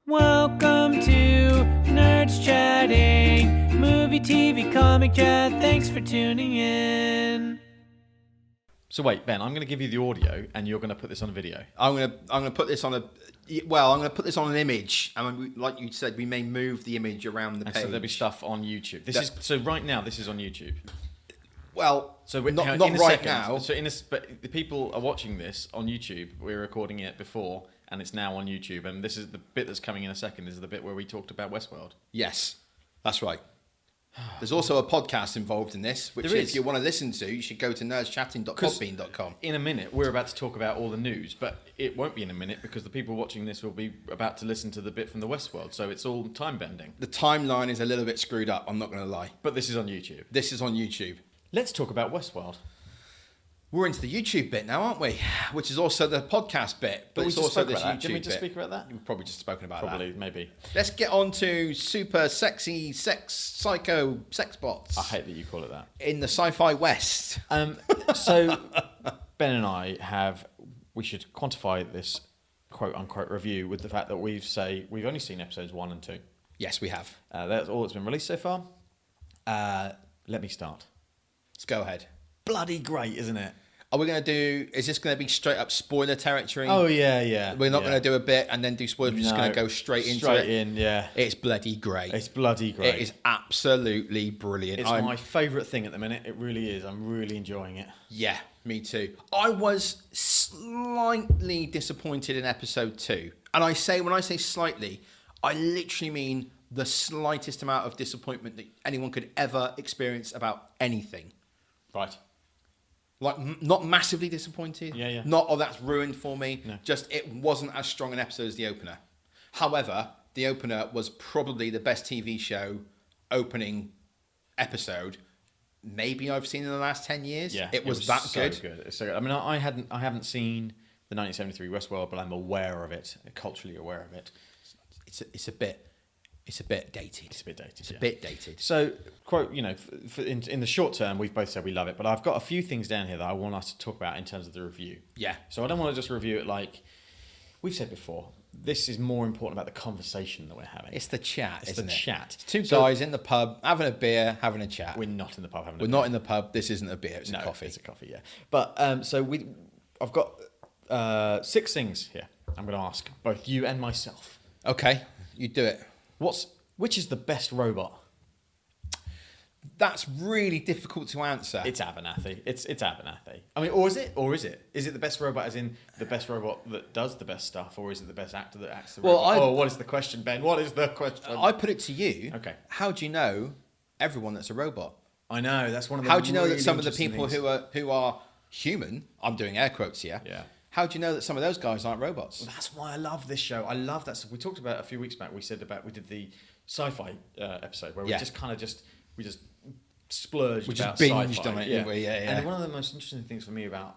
Welcome to nerdschatting, movie, TV, comic chat. Thanks for tuning in. So wait, Ben, I'm going to give you the audio, and you're going to put this on video. I'm gonna put this on I'm gonna put this on an image, and like you said, we may move the image around the page. So there'll be stuff on YouTube. So right now, this is on YouTube. Well, So not in a right second, now. So but the people are watching this on YouTube. We're recording it before, and it's now on YouTube. And this is the bit that's coming in a second. This is the bit where we talked about Westworld. Yes, that's right. There's also a podcast involved in this, which if you want to listen to, you should go to nerdschatting.podbean.com. In a minute, we're about to talk about all the news, but it won't be in a minute because the people watching this will be about to listen to the bit from the Westworld. So it's all time bending. The timeline is a little bit screwed up. I'm not going to lie. But this is on YouTube. This is on YouTube. Let's talk about Westworld. We're into the YouTube bit now, aren't we? Which is also the podcast bit, but it's also this YouTube bit. Didn't we just speak about that? We've probably just spoken about that. Probably, maybe. Let's get on to super sexy psycho sex bots. I hate that you call it that. In the sci-fi west. So Ben and I we should quantify this quote unquote review with the fact that we've only seen episodes 1 and 2. Yes, we have. That's all that's been released so far. Let me start. Let's go ahead. Bloody great, isn't it? Are we going to do... Is this going to be straight up spoiler territory? Oh, yeah. We're not going to do a bit and then do spoilers. We're just going to go straight into it. Straight in, yeah. It's bloody great. It's bloody great. It is absolutely brilliant. It's my favourite thing at the minute. It really is. I'm really enjoying it. Yeah, me too. I was slightly disappointed in episode 2. And when I say slightly, I literally mean the slightest amount of disappointment that anyone could ever experience about anything. Right. Like, not massively disappointed. Yeah. Not, oh, that's ruined for me. No. Just, it wasn't as strong an episode as the opener. However, the opener was probably the best TV show opening episode maybe I've seen in the last 10 years. Yeah. It was that so good. It's so good. I mean, I haven't seen the 1973 Westworld, but I'm aware of it, culturally aware of it. It's a bit dated. It's a bit dated. It's a bit dated. So, quote, in the short term, we've both said we love it, but I've got a few things down here that I want us to talk about in terms of the review. Yeah. So I don't want to just review it like we've said before. This is more important about the conversation that we're having. It's the chat. It's the chat. It's two guys in the pub having a beer, having a chat. We're not in the pub having a beer. beer. We're not in the pub. This isn't a beer. It's a coffee. It's a coffee. Yeah. But I've got 6 things here. I'm going to ask both you and myself. Okay, you do it. Which is the best robot? That's really difficult to answer. It's Abernathy. It's Abernathy. I mean, or is it? Is it the best robot as in the best robot that does the best stuff, or is it the best actor that acts the robot? What is the question, Ben? What is the question? I put it to you. Okay. How do you know everyone that's a robot? I know, that's one of the How do you know really that some of the interesting people things. who are human, I'm doing air quotes here. Yeah. How do you know that some of those guys aren't robots? Well, that's why I love this show. I love that. We talked about it a few weeks back. We did the sci-fi episode where we just splurged about binged sci-fi. on it, didn't we? Yeah. And one of the most interesting things for me about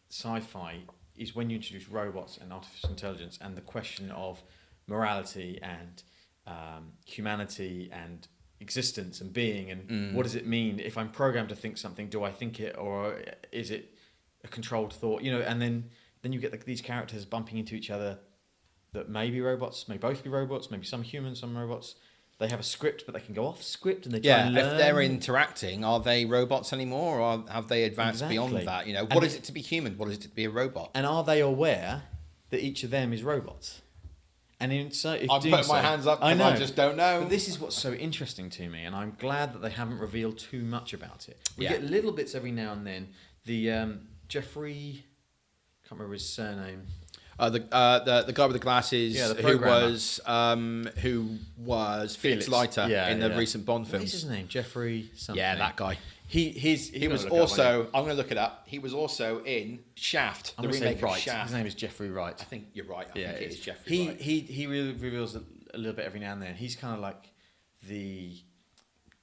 sci-fi is when you introduce robots and artificial intelligence and the question of morality and humanity and existence and being and what does it mean if I'm programmed to think something? Do I think it, or is it a controlled thought? And then you get these characters bumping into each other that may be robots, may both be robots, maybe some humans, some robots. They have a script, but they can go off script and they try and learn. If they're interacting, are they robots anymore, or have they advanced beyond that? What is it to be human? What is it to be a robot? And are they aware that each of them is robots? And I'm putting my hands up because I just don't know. But this is what's so interesting to me, and I'm glad that they haven't revealed too much about it. We Yeah. get little bits every now and then. The Jeffrey, can't remember his surname. The guy with the glasses, the who programmer. was Felix Leiter in the recent Bond films. What's his name? Jeffrey something. Yeah, that guy. He was also. I'm going to look it up. He was also in Shaft, the remake of Shaft. His name is Jeffrey Wright. I think you're right. I think it is Jeffrey Wright. He really reveals a little bit every now and then. He's kind of like the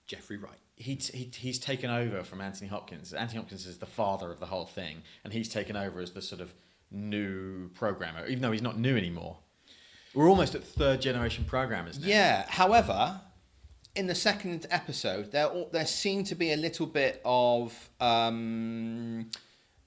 Jeffrey Wright. He's taken over from Anthony Hopkins. Anthony Hopkins is the father of the whole thing, and he's taken over as the sort of new programmer, even though he's not new anymore. We're almost at 3rd generation programmers now. Yeah. However, in the second episode, there seemed to be a little bit of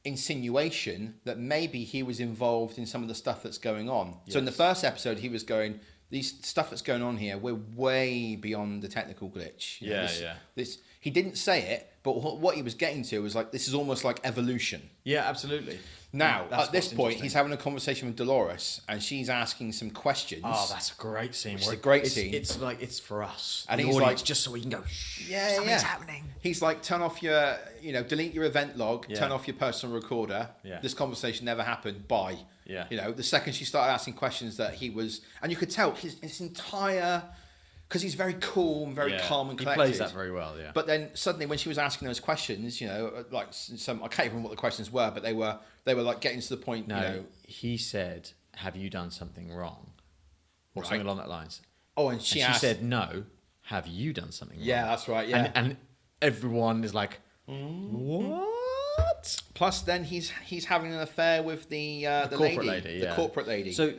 insinuation that maybe he was involved in some of the stuff that's going on. Yes. So in the first episode, he was going, these stuff that's going on here, we're way beyond the technical glitch. You know, this, he didn't say it, but what he was getting to was like, this is almost like evolution. Yeah, absolutely. Now, at this point, he's having a conversation with Dolores, and she's asking some questions. Oh, that's a great scene. It's a great scene. It's like, it's for us. And the he's audience, like, just so we can go, something's happening. He's like, turn off your, delete your event log, Yeah. turn off your personal recorder. Yeah. This conversation never happened. Bye. Yeah. The second she started asking questions that he was, and you could tell his entire, because he's very cool and very calm and collected. He plays that very well, yeah. But then suddenly when she was asking those questions, like some, I can't even remember what the questions were, but they were like getting to the point, No, he said, have you done something wrong? Or something along that lines. Oh, and she asked, said, no, have you done something wrong? Yeah, that's right, yeah. And everyone is like, what? Plus then he's having an affair with the corporate lady. The corporate lady. So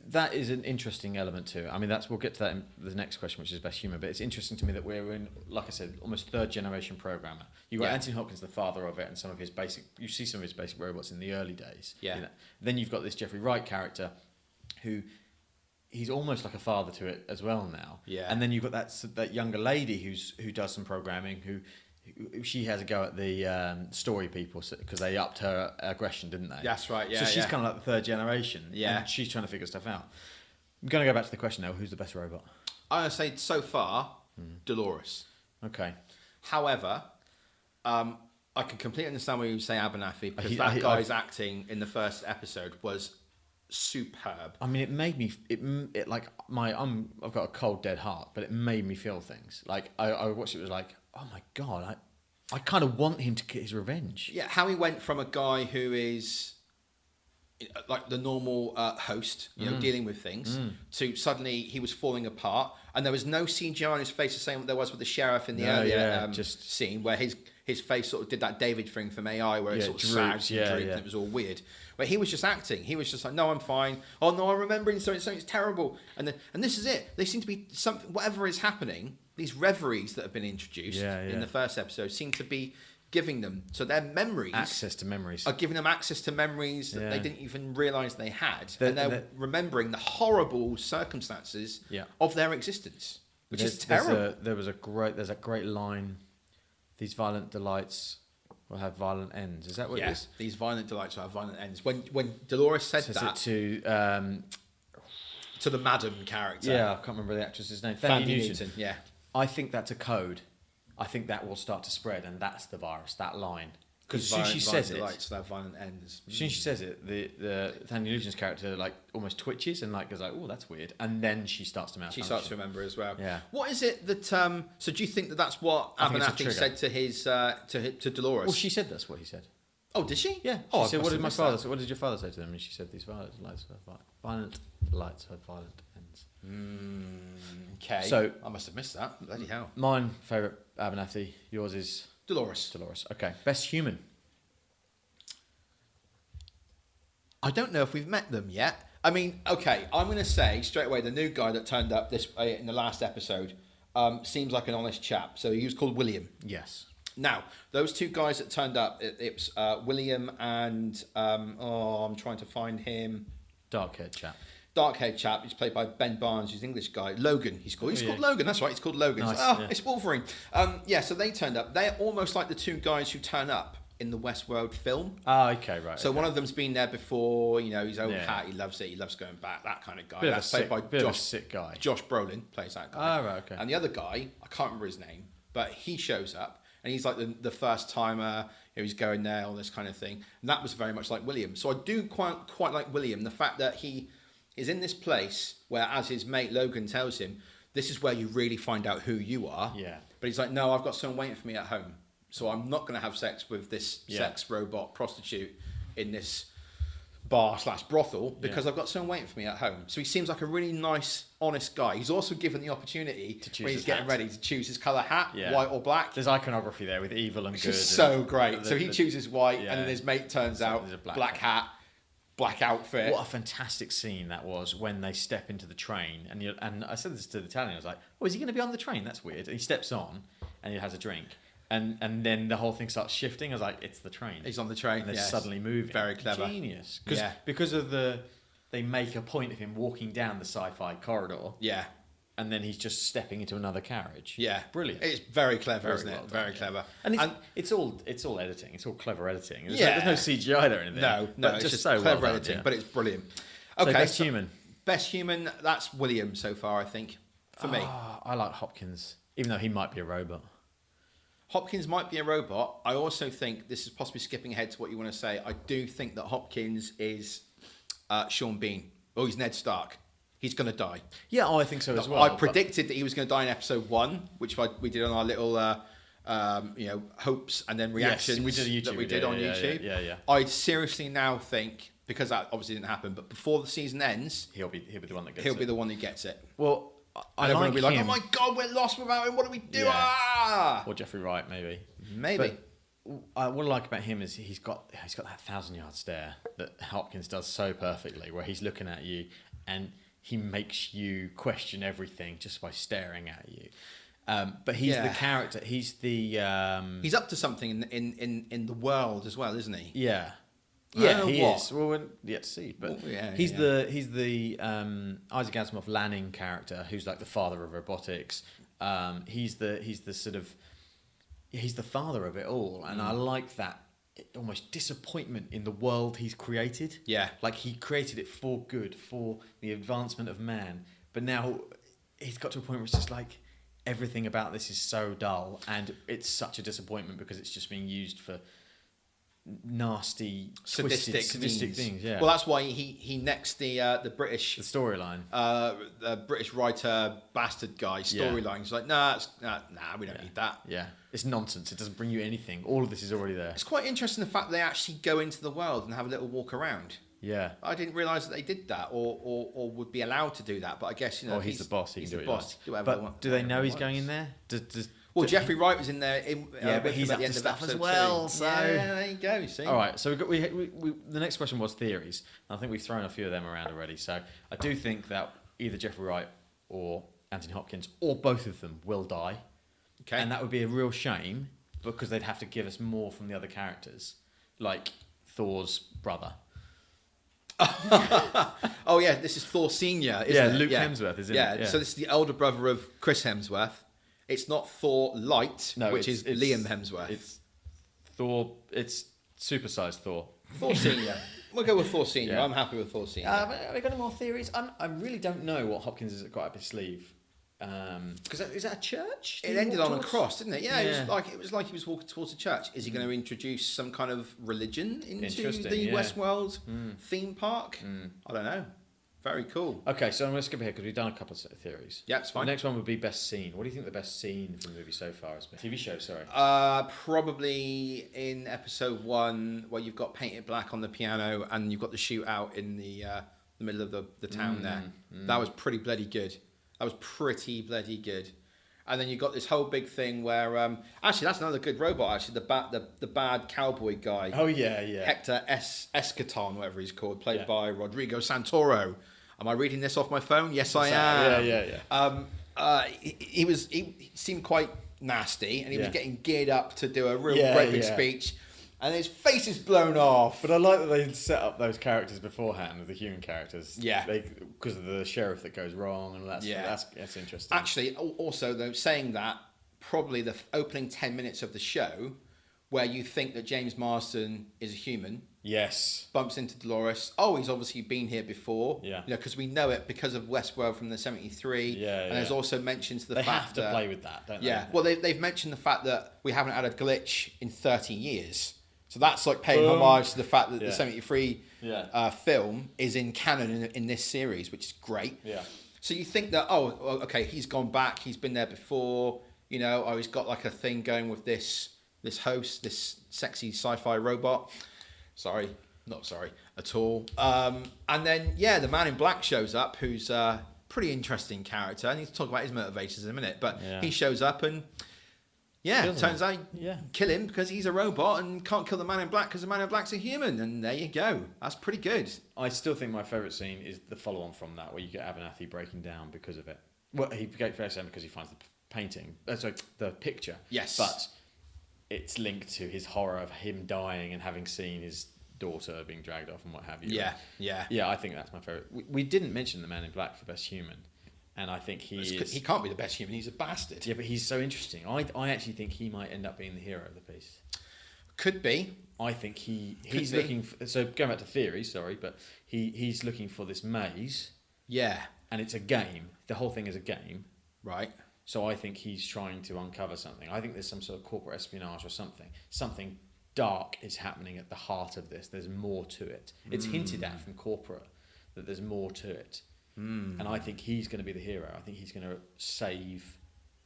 that is an interesting element too. I mean, we'll get to that in the next question, which is best humour. But it's interesting to me that we're in, like I said, almost third generation programmer. You got Anthony Hopkins, the father of it, and some of his basic. You see some of his basic robots in the early days. Yeah. Then you've got this Jeffrey Wright character, who he's almost like a father to it as well now. Yeah. And then you've got that younger lady who does some programming who she has a go at the story people because they upped her aggression, didn't they? That's right, yeah. So she's kind of like the third generation. Yeah. And she's trying to figure stuff out. I'm going to go back to the question now. Who's the best robot? I'm going to say so far, Dolores. Okay. However, I can completely understand why you say Abernathy because that guy's acting in the first episode was superb. I mean, it made me it like I've got a cold dead heart, but it made me feel things. Like I watched it, was like, oh my god, I kind of want him to get his revenge. Yeah, how he went from a guy who is like the normal host, dealing with things, to suddenly he was falling apart, and there was no CGI on his face the same what there was with the sheriff in the earlier scene where his face sort of did that David thing from AI where it sort of sagged and drooped, and it was all weird. But he was just acting. He was just like, no, I'm fine. Oh no, I'm remembering something's terrible. And this is it. They seem to be something. Whatever is happening, these reveries that have been introduced in the first episode seem to be giving them, so their memories, access to memories, are giving them access to memories that they didn't even realise they had, and they're remembering the horrible circumstances of their existence, which is terrible. There's a great line. These violent delights will have violent ends. Is that what it is? These violent delights will have violent ends. When Dolores said that to the Madam character, I can't remember the actress's name. Fanny Newton. Yeah, I think that's a code. I think that will start to spread, and that's the virus. That line, because as soon as she says it, that violent ends. As soon as she says it, the Fanny Newton's character like almost twitches and like goes like, "Oh, that's weird," and then she starts to malfunction. She starts to remember as well. Yeah. What is it that? So do you think that that's what Abernathy said to his to Dolores? Well, she said that's what he said. Oh, did she? Yeah. She said, "What did my father say? What did your father say to them?" And she said, "These violent lights have violent ends." Okay. So I must have missed that. Bloody hell. Mine favourite Abernathy. Yours is Dolores. Okay. Best human. I don't know if we've met them yet. I mean, okay, I'm going to say straight away the new guy that turned up in the last episode seems like an honest chap. So he was called William. Yes. Now, those two guys that turned up, it was William and I'm trying to find him. Dark-haired chap. Dark-haired chap. He's played by Ben Barnes, who's an English guy. Logan, he's called. He's called Logan. That's right. He's called Logan. Nice, It's Wolverine. So they turned up. They're almost like the two guys who turn up in the Westworld film. Okay, right. So one of them's been there before. His old cat. He loves it. He loves going back. That kind of guy. That's played by Josh. Sick guy. Josh Brolin plays that guy. Oh, right. Okay. And the other guy, I can't remember his name, but he shows up and he's like the first timer. He's going there, all this kind of thing. And that was very much like William. So I do quite like William. The fact that he is in this place where, as his mate Logan tells him, this is where you really find out who you are. Yeah. But he's like, no, I've got someone waiting for me at home. So I'm not going to have sex with this sex robot prostitute in this bar/brothel because I've got someone waiting for me at home. So he seems like a really nice, honest guy. He's also given the opportunity to choose when he's getting ready to choose his colour hat, white or black. There's iconography there with evil and good. It's so great. So he chooses white and then his mate turns out black hat. Black outfit. What a fantastic scene that was when they step into the train. And I said this to the Italian. I was like, oh, is he going to be on the train? That's weird. And he steps on and he has a drink. And then the whole thing starts shifting. I was like, it's the train. He's on the train. And they're suddenly moving. Very clever. Genius. Because of the they make a point of him walking down the sci-fi corridor. Yeah. And then he's just stepping into another carriage. Yeah. Brilliant. It's very clever, Very isn't it? well done, Very yeah. clever. And it's all editing. It's all clever editing. Yeah. There's no CGI there or anything. No, but it's just so clever well done, editing, yeah. but it's brilliant. So Okay, best human. Best human, that's William so far, I think, for me. I like Hopkins, even though he might be a robot. Hopkins might be a robot. I also think, this is possibly skipping ahead to what you want to say, I do think that Hopkins is Sean Bean. Oh, he's Ned Stark. He's going to die. Yeah, I think so as well. I predicted that he was going to die in episode 1, which we did on our little hopes and then reactions we did a YouTube that we video, did on YouTube. Yeah. I seriously now think, because that obviously didn't happen, but before the season ends, He'll be the one that gets he'll it. be the one who gets it. Well, I And everyone like will be like, him. oh my God, we're lost without him. What do we do? Yeah. Ah! Or Jeffrey Wright, maybe. Maybe. But what I like about him is he's got that 1,000-yard stare that Hopkins does so perfectly, where he's looking at you and he makes you question everything just by staring at you. But he's the character. He's the He's up to something in the world as well, isn't he? yeah. I don't know he what. is. Well, we're yet to see, but Well, he's the Isaac Asimov Lanning character, who's like the father of robotics. He's the father of it all, and I like that almost disappointment in the world he's created. Yeah. Like he created it for good, for the advancement of man, but now he's got to a point where it's just like everything about this is so dull, and it's such a disappointment because it's just being used for nasty, Sadistic things. Yeah. Well, that's why he nexted the British the storyline. the British writer bastard guy storyline. He's like, nah, we don't need that. Yeah, it's nonsense. It doesn't bring you anything. All of this is already there. It's quite interesting the fact they actually go into the world and have a little walk around. Yeah. I didn't realise that they did that or would be allowed to do that. But I guess He's the boss. He he's can do the it. boss. Do whatever But he wants- do they know whatever he he's going in wants. there? Well, Jeffrey Wright was in there. But he's at up the to end of stuff as episode well. 2. So Yeah, there you go. See. All right. So we the next question was theories. I think we've thrown a few of them around already. So I do think that either Jeffrey Wright or Anthony Hopkins or both of them will die. Okay. And that would be a real shame because they'd have to give us more from the other characters, like Thor's brother. Oh yeah, this is Thor Senior, isn't it? Luke Hemsworth is in it. Yeah. So this is the elder brother of Chris Hemsworth. It's not Thor Light, which is Liam Hemsworth. It's Thor. It's supersized Thor. Thor Senior. We'll go with Thor Senior. Yeah. I'm happy with Thor Senior. Have we got any more theories? I really don't know what Hopkins has got up his sleeve. Because is that a church? It ended on a cross, didn't it? Yeah, Yeah. It was like he was walking towards a church. Is he going to introduce some kind of religion into Interesting, the yeah. Westworld theme park? I don't know. Very cool. Okay, so I'm going to skip ahead because we've done a couple of theories. Yeah, it's fine. The next one would be best scene. What do you think the best scene from the movie so far has been? TV show, sorry. Probably in episode 1 where you've got Painted Black on the piano and you've got the shootout in the middle of the town there. That was pretty bloody good. And then you got this whole big thing where actually that's another good robot. Actually, the bad cowboy guy. Oh yeah. Hector Escaton, whatever he's called, played by Rodrigo Santoro. Am I reading this off my phone? Yes, I am. Yeah. He seemed quite nasty, and he was Yeah. getting geared up to do a real Yeah, great big yeah. speech, and his face is blown off. But I like that they set up those characters beforehand with the human characters. Yeah. Because of the sheriff that goes wrong, and that's interesting. Actually, also though, saying that, probably the opening 10 minutes of the show, where you think that James Marsden is a human, yes. bumps into Dolores. Oh, he's obviously been here before. Yeah. Because we know it because of Westworld from the 73. Yeah, And there's also mentioned to the They fact have to that, play with that, don't they? Yeah. Well, they've mentioned the fact that we haven't had a glitch in 30 years. So that's like paying homage to the fact that the 73 film is in canon in this series, which is great. Yeah. So you think that, okay, he's gone back, he's been there before, he's got like a thing going with this host, this sexy sci-fi robot. Not sorry at all. And then, the man in black shows up, who's a pretty interesting character. I need to talk about his motivations in a minute, but he shows up and, turns out kill him because he's a robot and can't kill the man in black because the man in black's a human. And there you go. That's pretty good. I still think my favourite scene is the follow-on from that, where you get Abernathy breaking down because of it. Well, he breaks down because he finds the painting. The picture. Yes. But it's linked to his horror of him dying and having seen his daughter being dragged off and what have you. Yeah. I think that's my favorite. We didn't mention the Man in Black for best human, and I think he can't be the best human. He's a bastard. Yeah, but he's so interesting. I actually think he might end up being the hero of the piece. Could be. I think he's looking for, so going back to theory, sorry, but he's looking for this maze. Yeah. And it's a game. The whole thing is a game. Right. So I think he's trying to uncover something. I think there's some sort of corporate espionage or something. Something dark is happening at the heart of this. There's more to it. It's hinted at from corporate that there's more to it. And I think he's going to be the hero. I think he's going to save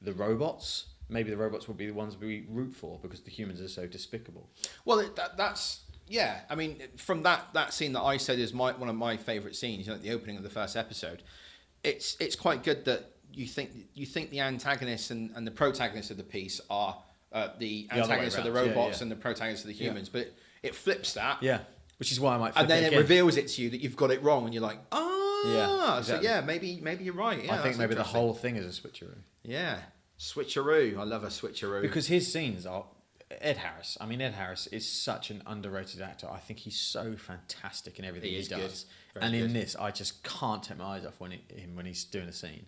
the robots. Maybe the robots will be the ones we root for because the humans are so despicable. Well, that's yeah. I mean, from that scene that I said is one of my favourite scenes. At the opening of the first episode, it's quite good that you think the antagonist and the protagonist of the piece are the antagonists of the robots and the protagonists of the humans, but it flips that. Yeah, which is why I might. Flip and then it reveals it to you that you've got it wrong, and you're like, yeah, exactly. So yeah, maybe you're right. Yeah, I think maybe the whole thing is a switcheroo. Yeah. Switcheroo. I love a switcheroo. Because his scenes are... Ed Harris. I mean, Ed Harris is such an underrated actor. I think he's so fantastic in everything he does. And in this, I just can't take my eyes off when he's doing a scene.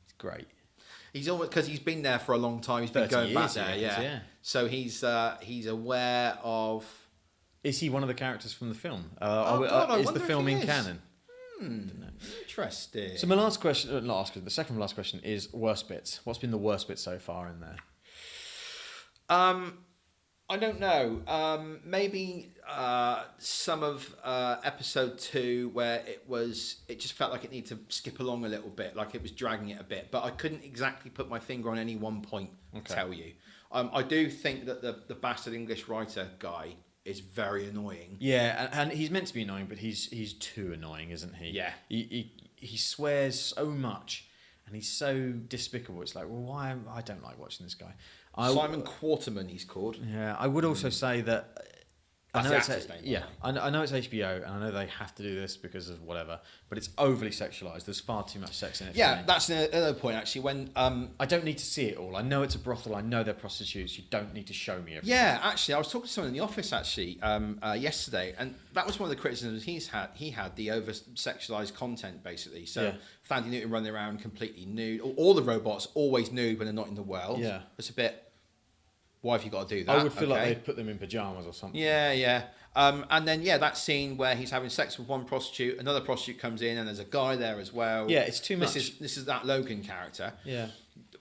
It's great. He's almost... Because he's been there for a long time. He's been going back there, yeah. So he's aware of... Is he one of the characters from the film? God, is the film in canon? Interesting. So my last question, the second last question is worst bits. What's been the worst bit so far in there? I don't know. Maybe some of episode 2 where it just felt like it needed to skip along a little bit, like it was dragging it a bit. But I couldn't exactly put my finger on any one point to tell you. I do think that the bastard English writer guy is very annoying. Yeah, and he's meant to be annoying, but he's too annoying, isn't he? Yeah. He swears so much, and he's so despicable. It's like, well, why? I don't like watching this guy. Simon Quarterman, he's called. Yeah, I would also say that... That's the actor's name. Yeah, I know it's HBO, and I know they have to do this because of whatever, but it's overly sexualised. There's far too much sex in it. Yeah, that's another point, actually. When I don't need to see it all. I know it's a brothel. I know they're prostitutes. You don't need to show me everything. Yeah, actually, I was talking to someone in the office, actually, yesterday, and that was one of the criticisms he had the over-sexualised content, basically. So, Thandie Newton running around completely nude. All the robots always nude when they're not in the world. Yeah. It's a bit... Why have you got to do that? I would feel like they'd put them in pyjamas or something. Yeah. And then, that scene where he's having sex with one prostitute, another prostitute comes in, and there's a guy there as well. Yeah, it's too much. This is that Logan character. Yeah.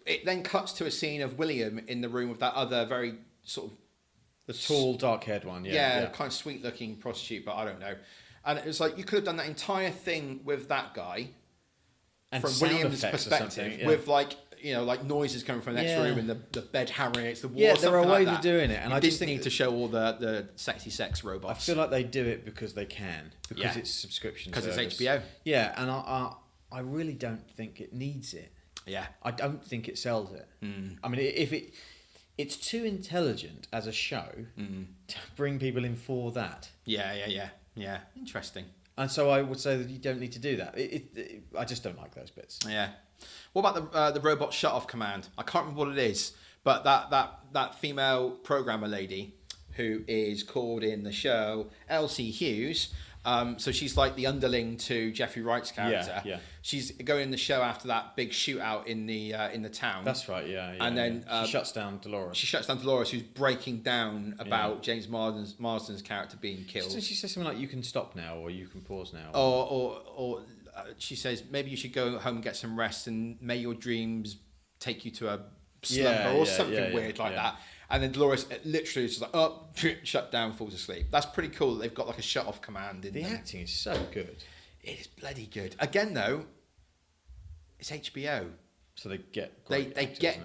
It then cuts to a scene of William in the room with that other very sort of... The tall, dark-haired one, yeah. kind of sweet-looking prostitute, but I don't know. And it was like, you could have done that entire thing with that guy, and from William's perspective, with like noises coming from the next room and the bed hammering against the wall. Yeah, there are ways of doing it, and I just need to show all the sexy sex robots. I feel like they do it because they can, because it's subscription service. Because it's HBO. Yeah, and I really don't think it needs it. Yeah, I don't think it sells it. I mean, if it's too intelligent as a show to bring people in for that. Yeah. Interesting. And so I would say that you don't need to do that. I just don't like those bits. Yeah. What about the robot shut-off command? I can't remember what it is, but that female programmer lady who is called in the show Elsie Hughes. So she's like the underling to Jeffrey Wright's character. Yeah. She's going in the show after that big shootout in the town. That's right. Yeah. And then she shuts down Dolores. She shuts down Dolores, who's breaking down about James Marsden's character being killed. So she says something like, "You can stop now," or "You can pause now," or she says, "Maybe you should go home and get some rest, and may your dreams take you to a slumber," or something weird like that. And then Dolores literally is just like, shut down, falls asleep. That's pretty cool. They've got like a shut-off command in the them. acting is so good. It is bloody good. Again, though, it's HBO. So they get great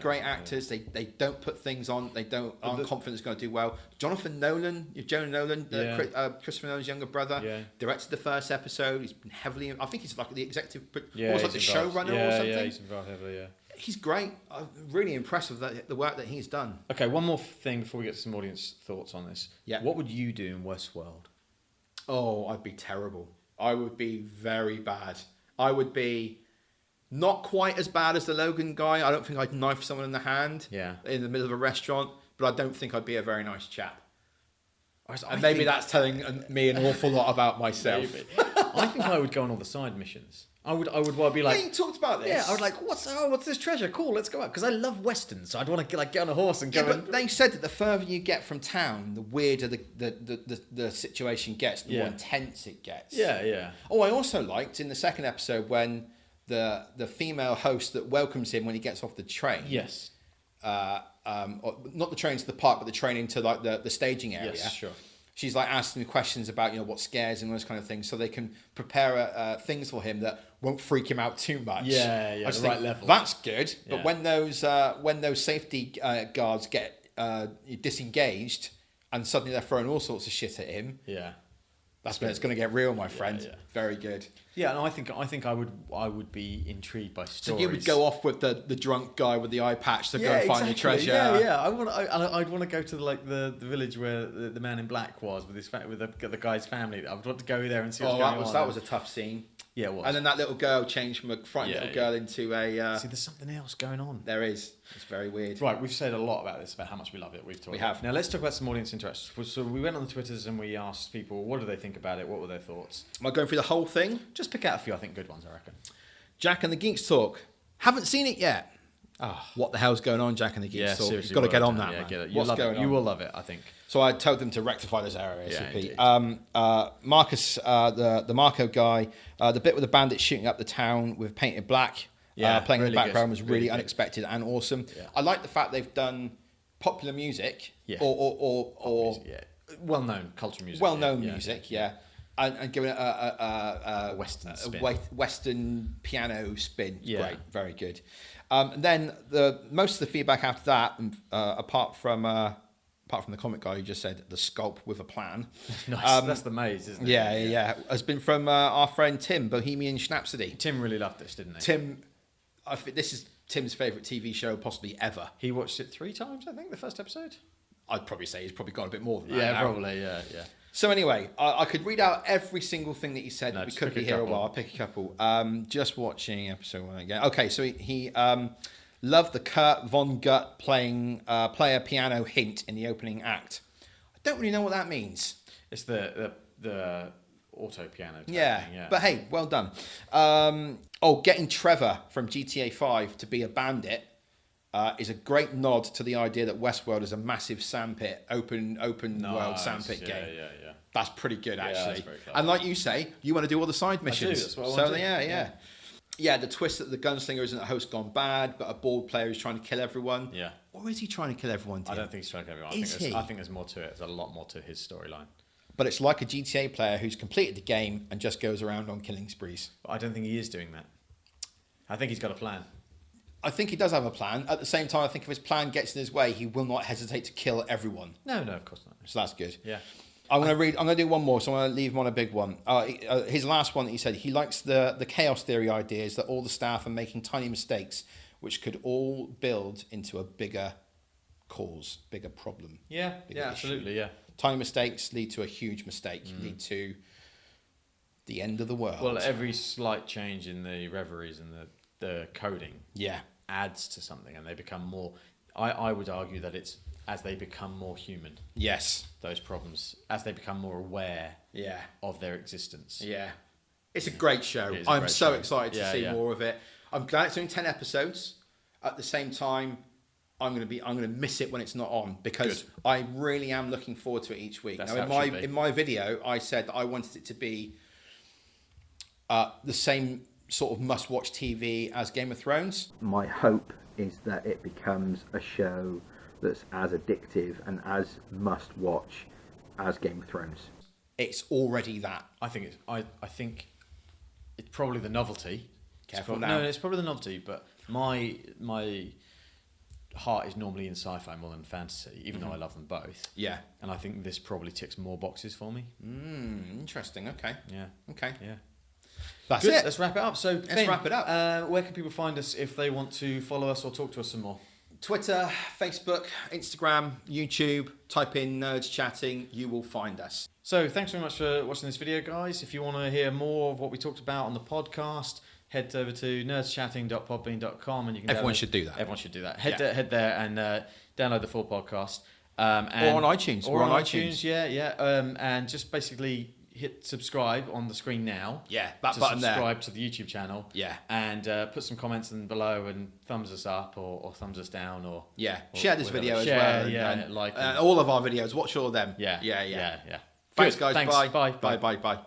great actors. They don't put things on. They aren't confident it's going to do well. Jonah Nolan, Christopher Nolan's younger brother, directed the first episode. He's been heavily... I think he's like the executive... almost like the showrunner or something. Yeah, he's involved heavily, He's great. I'm really impressed with the work that he's done. Okay, one more thing before we get to some audience thoughts on this. Yeah. What would you do in Westworld? Oh, I'd be terrible. I would be very bad. I would be not quite as bad as the Logan guy. I don't think I'd knife someone in the hand in the middle of a restaurant, but I don't think I'd be a very nice chap. And maybe that's telling me an awful lot about myself. Maybe. I think I would go on all the side missions. I would be like, yeah, you talked about this. yeah, I would like, what's this treasure? Cool, let's go out, because I love westerns, so I'd want to like get on a horse and go. Yeah, but they said that the further you get from town, the weirder the situation gets, the more intense it gets. Yeah, yeah. Oh, I also liked in the second episode when the female host that welcomes him when he gets off the train. Yes. Not the train to the park, but the train into like the staging area. Yes, sure. She's like asking him questions about what scares him and those kind of things, so they can prepare things for him that won't freak him out too much. Yeah, I just the right think level. That's good. Yeah. But when those safety guards get disengaged and suddenly they're throwing all sorts of shit at him, Yeah. that's when it's going to get real, my friend. yeah. Very good. Yeah, and I think I would be intrigued by stories. So you would go off with the drunk guy with the eye patch to go and find the treasure. Yeah. I'd want to go to the village where the man in black was with the guy's family. I would want to go there and see what's going on. That was a tough scene. Yeah, it was. And then that little girl changed from a frightened little girl into a. See, there's something else going on. There is. It's very weird. Right, we've said a lot about this, about how much we love it. We have. Now let's talk about some audience interactions. So we went on the Twitters and we asked people, what do they think about it? What were their thoughts? Am I going through the whole thing? Just pick out a few, I think, good ones, I reckon. Jack and the Geeks Talk. Haven't seen it yet. Oh. What the hell's going on, Jack and the Geeks Talk? Seriously, You've got to get on that, yeah, man. get it. What's going on? You will love it, I think. So I told them to rectify this error, Yeah, ASAP. Marcus, the Marco guy, the bit with the bandits shooting up the town with painted black, playing in the background was really unexpected and awesome. Yeah. I like the fact they've done popular music or well-known culture music. Well-known music, and given it a Western spin. Western piano spin. Yeah. Great, very good. And then most of the feedback after that, apart from the comic guy who just said the sculpt with a plan. Nice. That's the maze, isn't it? Yeah. Has been from our friend Tim, Bohemian Schnapsody. Tim really loved this, didn't he? Tim, I think this is Tim's favourite TV show possibly ever. He watched it 3 times, I think, the first episode. I'd probably say he's probably got a bit more than that. Yeah, now. probably, yeah. So anyway, I could read out every single thing that he said. No, we just could be pick a here a couple. while. I'll pick a couple. Just watching episode 1 again. Okay, so he loved the Kurt Vonnegut player piano hint in the opening act. I don't really know what that means. It's the auto piano type Yeah, thing, yeah. but hey, well done. Getting Trevor from GTA 5 to be a bandit is a great nod to the idea that Westworld is a massive sandpit, open world sandpit game. Yeah. That's pretty good, actually. that's very clever. And like you say, you want to do all the side missions. That's what I want to do. Yeah, the twist that the gunslinger isn't a host gone bad, but a bald player who's trying to kill everyone. Yeah. Or is he trying to kill everyone? I don't think he's trying to kill everyone. I think there's more to it. There's a lot more to his storyline. But it's like a GTA player who's completed the game and just goes around on killing sprees. But I don't think he is doing that. I think he's got a plan. I think he does have a plan. At the same time, I think if his plan gets in his way, he will not hesitate to kill everyone. No, of course not. So that's good. Yeah. I'm going to do one more, so I'm going to leave him on a big one. His last one, he said he likes the chaos theory ideas that all the staff are making tiny mistakes, which could all build into a bigger cause, bigger problem. Yeah, bigger issue. absolutely, yeah. Tiny mistakes lead to a huge mistake, lead to the end of the world. Well, every slight change in the reveries and the coding adds to something, and they become more... I would argue that it's as they become more human. Yes. Those problems, as they become more aware of their existence. Yeah. It's a great show. It is a I'm great so show. excited to see more of it. I'm glad it's only 10 episodes. At the same time, I'm going to miss it when it's not on because I really am looking forward to it each week. That's now, in my video, I said that I wanted it to be the same sort of must-watch TV as Game of Thrones. My hope is that it becomes a show that's as addictive and as must-watch as Game of Thrones. It's already that. I think it's probably the novelty. Careful now. No, it's probably the novelty, but my heart is normally in sci-fi more than fantasy, even though I love them both. Yeah. And I think this probably ticks more boxes for me. Interesting. Okay. Yeah. Okay. Yeah. That's Good. it. Let's wrap it up. So, Let's wrap it up. Where can people find us if they want to follow us or talk to us some more? Twitter, Facebook, Instagram, YouTube. Type in Nerds Chatting. You will find us. So thanks very much for watching this video, guys. If you want to hear more of what we talked about on the podcast, head over to nerdschatting.podbean.com and you can Everyone should do that. Everyone should do that. Head there and download the full podcast. And, Or on iTunes. Or on iTunes, yeah. And just basically hit subscribe on the screen now. Yeah, that to button there. subscribe to the YouTube channel. Yeah. And put some comments in below and thumbs us up or thumbs us down or Share this whatever. video as Share, well. Yeah, and like all of our videos. Watch all of them. Yeah. Yeah. Yeah. Thanks, Good. guys. Thanks. Bye. Bye. Bye.